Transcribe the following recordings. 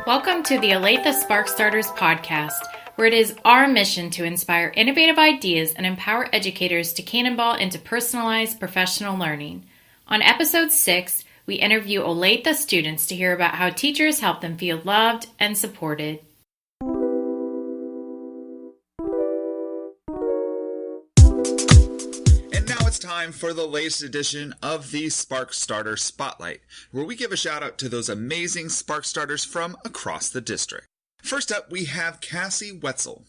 Welcome to the Olathe Spark Starters podcast, where it is our mission to inspire innovative ideas and empower educators to cannonball into personalized professional learning. On episode 6, we interview Olathe students to hear about how teachers help them feel loved and supported. And now it's time for the latest edition of the Spark Starter Spotlight, where we give a shout out to those amazing Spark Starters from across the district. First up, we have Cassie Wetzel.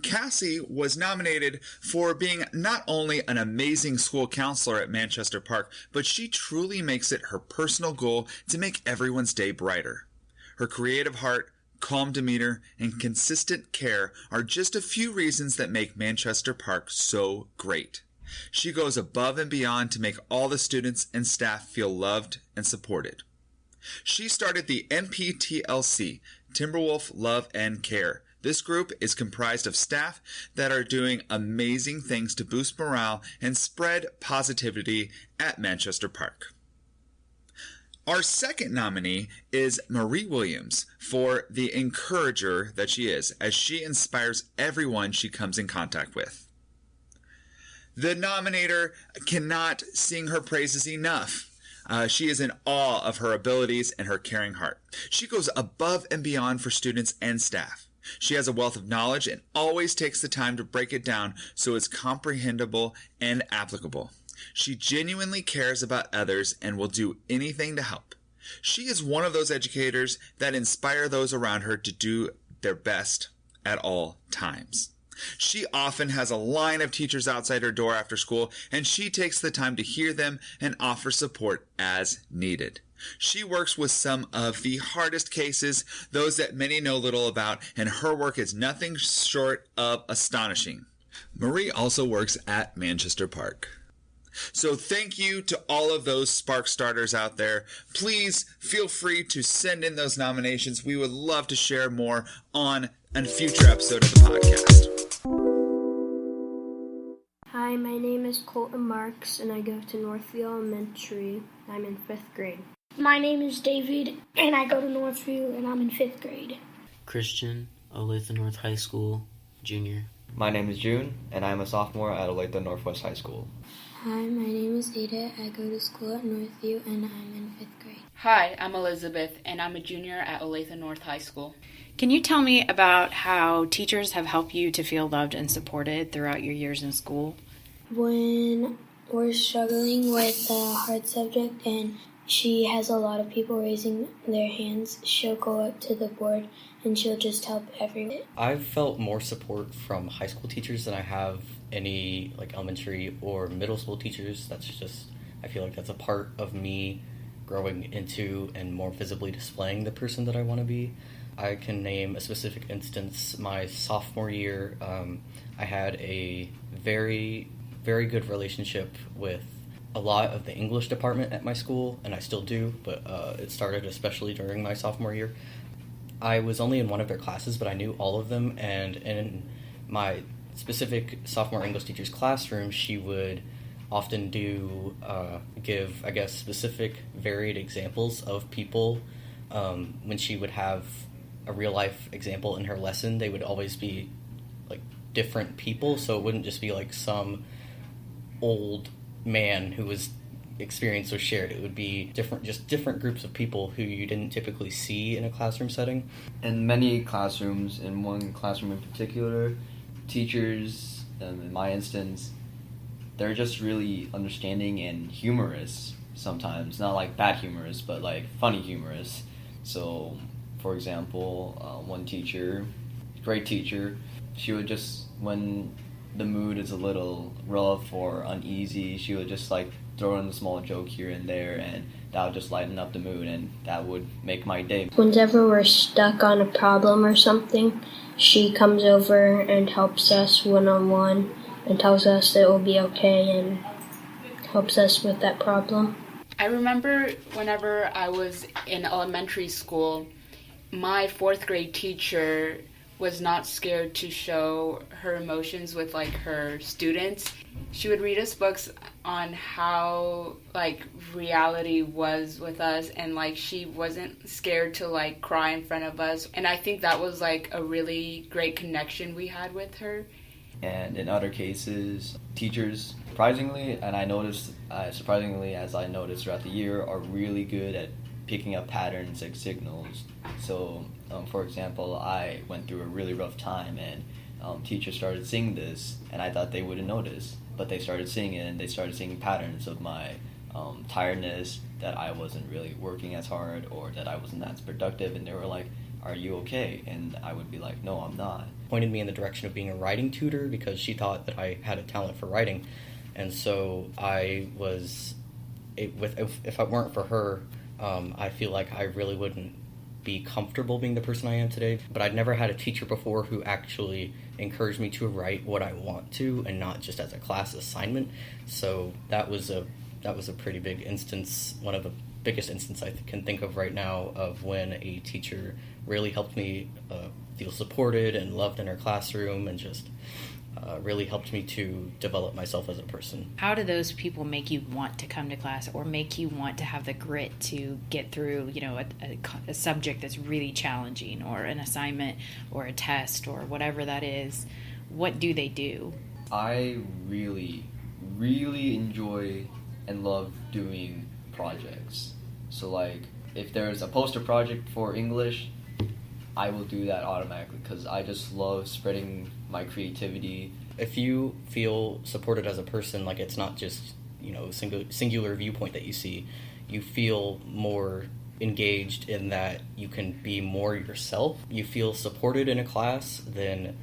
Cassie was nominated for being not only an amazing school counselor at Manchester Park, but she truly makes it her personal goal to make everyone's day brighter. Her creative heart, calm demeanor, and consistent care are just a few reasons that make Manchester Park so great. She goes above and beyond to make all the students and staff feel loved and supported. She started the NPTLC, Timberwolf Love and Care. This group is comprised of staff that are doing amazing things to boost morale and spread positivity at Manchester Park. Our second nominee is Marie Williams for the encourager that she is, as she inspires everyone she comes in contact with. The nominator cannot sing her praises enough. She is in awe of her abilities and her caring heart. She goes above and beyond for students and staff. She has a wealth of knowledge and always takes the time to break it down so it's comprehensible and applicable. She genuinely cares about others and will do anything to help. She is one of those educators that inspire those around her to do their best at all times. She often has a line of teachers outside her door after school, and she takes the time to hear them and offer support as needed. She works with some of the hardest cases, those that many know little about, and her work is nothing short of astonishing. Marie also works at Manchester Park. So thank you to all of those Spark Starters out there. Please feel free to send in those nominations. We would love to share more on a future episode of the podcast. Hi, my name is Colton Marks, and I go to Northview Elementary. I'm in 5th grade. My name is David, and I go to Northview, and I'm in 5th grade. Christian, Olathe North High School, junior. My name is June, and I'm a sophomore at Olathe Northwest High School. Hi, my name is Ada. I go to school at Northview, and I'm in 5th grade. Hi, I'm Elizabeth, and I'm a junior at Olathe North High School. Can you tell me about how teachers have helped you to feel loved and supported throughout your years in school? When we're struggling with a hard subject and she has a lot of people raising their hands, she'll go up to the board and she'll just help everyone. I've felt more support from high school teachers than I have any elementary or middle school teachers. I feel like that's a part of me growing into and more visibly displaying the person that I want to be. I can name a specific instance. My sophomore year, I had a very, very good relationship with a lot of the English department at my school, and I still do, but it started especially during my sophomore year. I was only in one of their classes, but I knew all of them, and in my specific sophomore English teacher's classroom, she would often give, specific varied examples of people. When she would have a real-life example in her lesson, they would always be, different people, so it wouldn't just be, some old man who was experience was shared. It would be different groups of people who you didn't typically see in a classroom setting. In many classrooms, in one classroom in particular, teachers, in my instance, they're just really understanding and humorous sometimes. Not bad humorous, but funny humorous. So, for example, one teacher, great teacher, she would just, when the mood is a little rough or uneasy, she would just throw in a small joke here and there, and that would just lighten up the mood, and that would make my day. Whenever we're stuck on a problem or something, she comes over and helps us one-on-one and tells us it will be okay and helps us with that problem. I remember whenever I was in elementary school, my 4th grade teacher was not scared to show her emotions with like her students. She would read us books on how like reality was with us, and like she wasn't scared to like cry in front of us. And I think that was like a really great connection we had with her. And in other cases, teachers, surprisingly, and I noticed, surprisingly as I noticed throughout the year, are really good at picking up patterns and signals. So, for example, I went through a really rough time, and teachers started seeing this, and I thought they wouldn't notice, but they started seeing it, and they started seeing patterns of my tiredness, that I wasn't really working as hard, or that I wasn't as productive, and they were like, "Are you okay?" And I would be like, "No, I'm not." Pointed me in the direction of being a writing tutor because she thought that I had a talent for writing, and so I was, if it weren't for her, I feel like I really wouldn't be comfortable being the person I am today. But I'd never had a teacher before who actually encouraged me to write what I want to, and not just as a class assignment. So that was a pretty big instance, one of the biggest instances I can think of right now, of when a teacher really helped me feel supported and loved in her classroom, and just really helped me to develop myself as a person. How do those people make you want to come to class, or make you want to have the grit to get through, a subject that's really challenging, or an assignment or a test or whatever that is? What do they do? I really, really enjoy and love doing projects. So like, if there's a poster project for English, I will do that automatically because I just love spreading my creativity. If you feel supported as a person, like it's not just, singular viewpoint that you see, you feel more engaged in that you can be more yourself. You feel supported in a class, then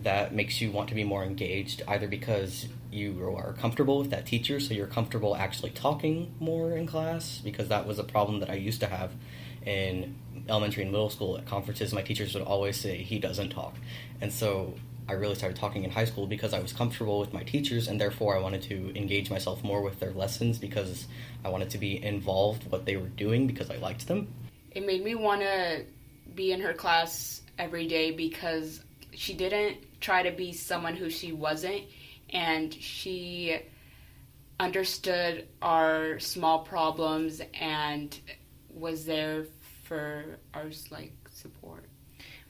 that makes you want to be more engaged, either because you are comfortable with that teacher, so you're comfortable actually talking more in class, because that was a problem that I used to have in elementary and middle school. At conferences, my teachers would always say, "He doesn't talk." And so I really started talking in high school because I was comfortable with my teachers, and therefore I wanted to engage myself more with their lessons because I wanted to be involved with what they were doing because I liked them. It made me want to be in her class every day because she didn't try to be someone who she wasn't, and she understood our small problems and was there for our support.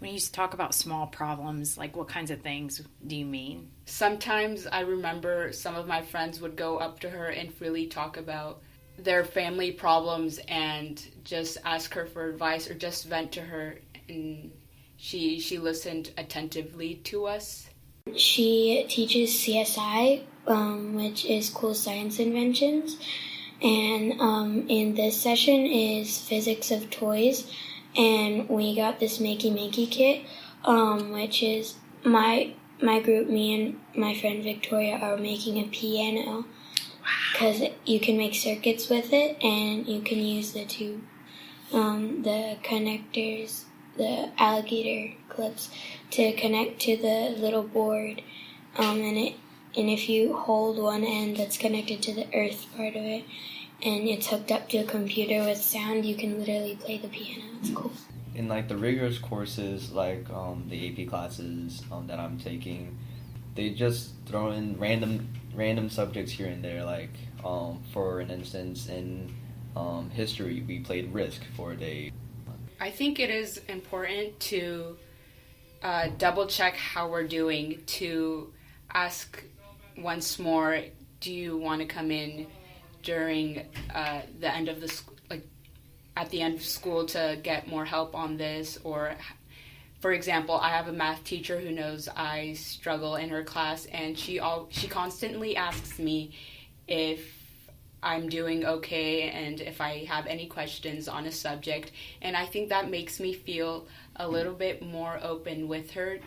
When you talk about small problems, like what kinds of things do you mean? Sometimes I remember some of my friends would go up to her and freely talk about their family problems and just ask her for advice or just vent to her, and she listened attentively to us. She teaches CSI, which is Cool Science Inventions, and in this session is Physics of Toys, and we got this Makey kit, which is my group, me and my friend Victoria, are making a piano, because you can make circuits with it, and you can use the tube, the connectors, the alligator clips to connect to the little board, and if you hold one end that's connected to the earth part of it, and it's hooked up to a computer with sound, you can literally play the piano. It's cool. In the rigorous courses, the AP classes that I'm taking, they just throw in random subjects here and there. For an instance, in history, we played Risk for a day. I think it is important to double check how we're doing, to ask once more, do you want to come in during the end of at the end of school to get more help on this? Or, for example, I have a math teacher who knows I struggle in her class, and she constantly asks me if I'm doing okay and if I have any questions on a subject, and I think that makes me feel a little bit more open with her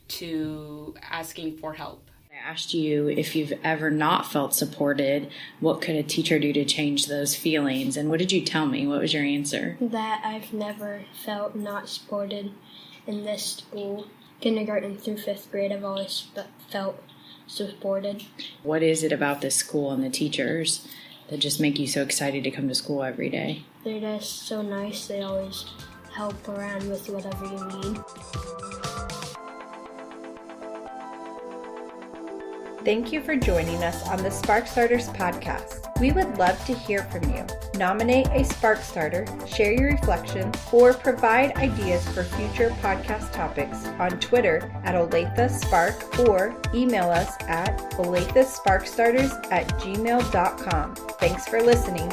to asking for help. I asked you if you've ever not felt supported, what could a teacher do to change those feelings? And what did you tell me? What was your answer? That I've never felt not supported in this school. Kindergarten through 5th grade, I've always felt supported. What is it about this school and the teachers that just make you so excited to come to school every day? They're just so nice. They always help around with whatever you need. Thank you for joining us on the Spark Starters podcast. We would love to hear from you. Nominate a Spark Starter, share your reflections, or provide ideas for future podcast topics on Twitter at Olathe Spark or email us at olathesparkstarters@gmail.com. Thanks for listening.